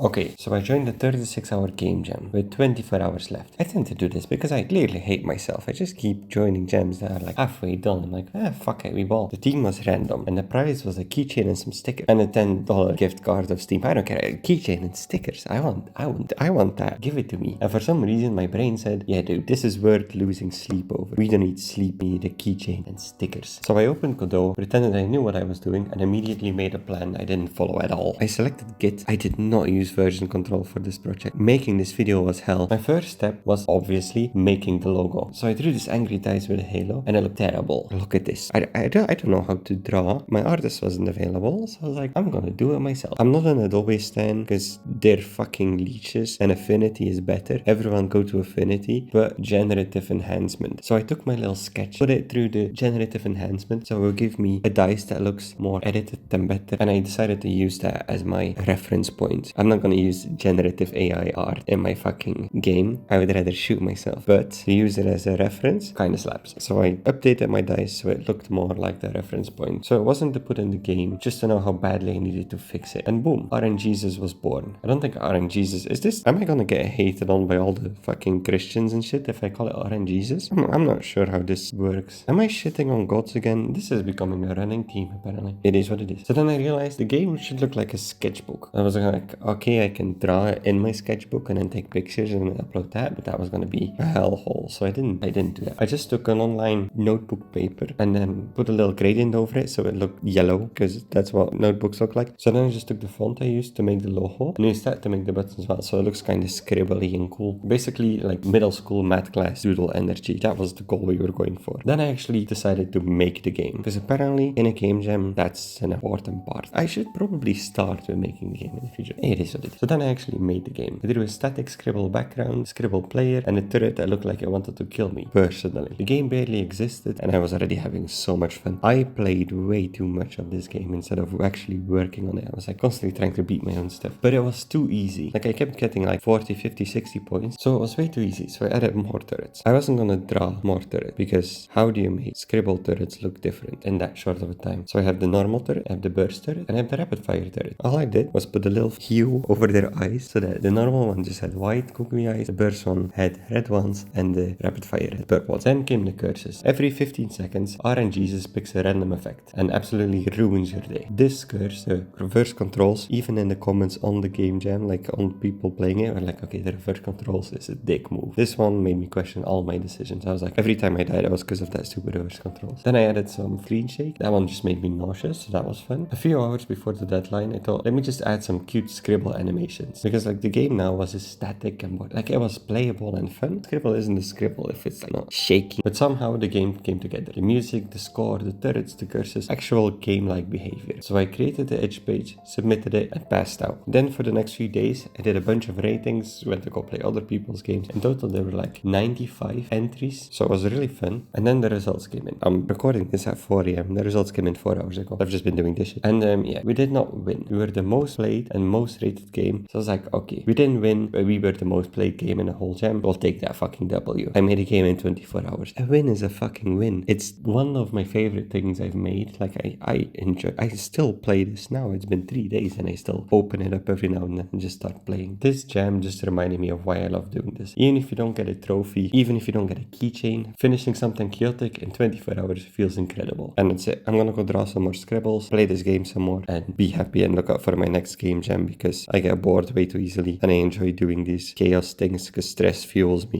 Okay, so I joined the 36-hour game jam with 24 hours left. I tend to do this because I clearly hate myself. I just keep joining jams that are like halfway done. I'm like, fuck it, we ball. The team was random, and the prize was a keychain and some stickers, and a $10 gift card of Steam. I don't care, a keychain and stickers. I want that. Give it to me. And for some reason, my brain said, yeah, dude, this is worth losing sleep over. We don't need sleep, we need a keychain and stickers. So I opened Godot, pretended I knew what I was doing, and immediately made a plan I didn't follow at all. I selected Git. I did not use version control for this project. Making this video was hell. My first step was obviously making the logo. So I drew this angry dice with a halo and it looked terrible. Look at this. I don't know how to draw. My artist wasn't available, so I was like, I'm gonna do it myself. I'm not an Adobe stan because they're fucking leeches and Affinity is better. Everyone go to Affinity, but generative enhancement. So I took my little sketch, put it through the generative enhancement, so it will give me a dice that looks more edited than better, and I decided to use that as my reference point. I'm not gonna use generative AI art in my fucking game. I would rather shoot myself, but to use it as a reference kind of slaps. So I updated my dice so it looked more like the reference point. So it wasn't to put in the game, just to know how badly I needed to fix it. And boom, RNGesus was born. I don't think RNGesus am I gonna get hated on by all the fucking Christians and shit if I call it RNGesus? I'm not sure how this works. Am I shitting on gods again? This is becoming a running theme apparently. It is what it is. So then I realized the game should look like a sketchbook. I was like, okay, I can draw it in my sketchbook and then take pictures and upload that, but that was gonna be a hellhole. So I didn't do that. I just took an online notebook paper and then put a little gradient over it so it looked yellow, because that's what notebooks look like. So then I just took the font I used to make the logo and used that to make the buttons as well. So it looks kind of scribbly and cool. Basically like middle school math class doodle energy. That was the goal we were going for. Then I actually decided to make the game, because apparently in a game jam that's an important part. I should probably start with making the game in the future. It is what it is. So then I actually made the game. I drew a static scribble background, scribble player, and a turret that looked like it wanted to kill me, personally. The game barely existed and I was already having so much fun. I played way too much of this game instead of actually working on it. I was like constantly trying to beat my own stuff. But it was too easy. Like I kept getting like 40, 50, 60 points. So it was way too easy. So I added more turrets. I wasn't gonna draw more turrets because how do you make scribble turrets look different in that short of a time? So I have the normal turret, I have the burst turret, and I have the rapid fire turret. All I did was put a little hue over their eyes so that the normal one just had white googly eyes, the burst one had red ones, and the rapid fire had purple ones. Then came the curses. Every 15 seconds, RNGesus picks a random effect and absolutely ruins your day. This curse, the reverse controls, even in the comments on the game jam, like on people playing it, were like, okay, the reverse controls is a dick move. This one made me question all my decisions. I was like, every time I died, it was because of that stupid reverse controls. Then I added some clean shake. That one just made me nauseous, so that was fun. A few hours before the deadline, I thought, let me just add some cute scribble animations, because like the game now was static and like it was playable and fun. Scribble isn't a scribble if it's like not shaking, but somehow the game came together. The music, the score, the turrets, the curses, actual game-like behavior. So I created the edge page, submitted it, and passed out. Then for the next few days, I did a bunch of ratings, went to go play other people's games. In total, there were like 95 entries, so it was really fun. And then the results came in. I'm recording this at 4 a.m. The results came in 4 hours ago. I've just been doing this shit. And yeah, we did not win. We were the most played and most rated game. So I was like, okay, we didn't win, but we were the most played game in the whole jam. We'll take that fucking W. I made a game in 24 hours. A win is a fucking win. It's one of my favorite things I've made. Like I enjoy. I still play this now. It's been 3 days and I still open it up every now and then and just start playing. This jam just reminded me of why I love doing this. Even if you don't get a trophy, even if you don't get a keychain, finishing something chaotic in 24 hours feels incredible. And that's it. I'm gonna go draw some more scribbles, play this game some more, and be happy and look out for my next game jam, because I get bored way too easily and I enjoy doing these chaos things because stress fuels me.